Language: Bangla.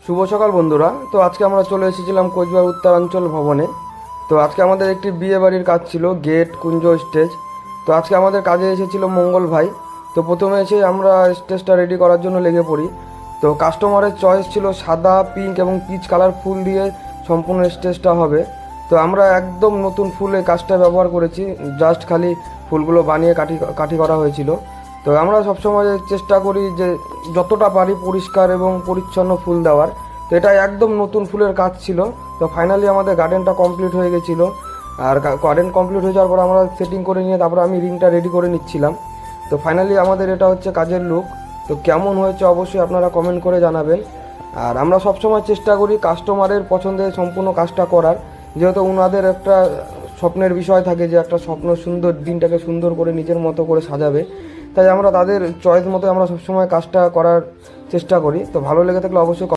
শুভ সকাল বন্ধুরা। তো আজকে আমরা চলে এসেছিলাম কোচবিহার উত্তরাঞ্চল ভবনে। তো আজকে আমাদের একটি বিয়ে বাড়ির কাজ ছিল, গেট, কুঞ্জ, স্টেজ। তো আজকে আমাদের কাজে এসেছিল মঙ্গল ভাই। তো প্রথমে এসে আমরা স্টেজটা রেডি করার জন্য লেগে পড়ি। তো কাস্টমারের চয়েস ছিল সাদা, পিঙ্ক এবং পিচ কালার ফুল দিয়ে সম্পূর্ণ স্টেজটা হবে। তো আমরা একদম নতুন ফুলে কাজটা ব্যবহার করেছি, জাস্ট খালি ফুলগুলো বানিয়ে কাটি কাটি করা হয়েছিল। তো আমরা সবসময় চেষ্টা করি যে যতটা পারি পরিষ্কার এবং পরিচ্ছন্ন ফুল দেওয়ার। তো এটা একদম নতুন ফুলের কাজ ছিল। তো ফাইনালি আমাদের গার্ডেনটা কমপ্লিট হয়ে গেছিলো। আর গার্ডেন কমপ্লিট হয়ে যাওয়ার পর আমরা সেটিং করে নিয়ে তারপর আমি রিংটা রেডি করে নিচ্ছিলাম। তো ফাইনালি আমাদের এটা হচ্ছে কাজের লুক। তো কেমন হয়েছে অবশ্যই আপনারা কমেন্ট করে জানাবেন। আর আমরা সবসময় চেষ্টা করি কাস্টমারের পছন্দের সম্পূর্ণ কাজটা করার, যেহেতু ওনাদের একটা স্বপ্নের বিষয় থাকে যে একটা স্বপ্ন সুন্দর দিনটাকে সুন্দর করে নিজের মতো করে সাজাবে। তাই আমরা তাদের চয়েস মতো আমরা সবসময় কাজটা করার চেষ্টা করি। তো ভালো লেগে থাকলে অবশ্যই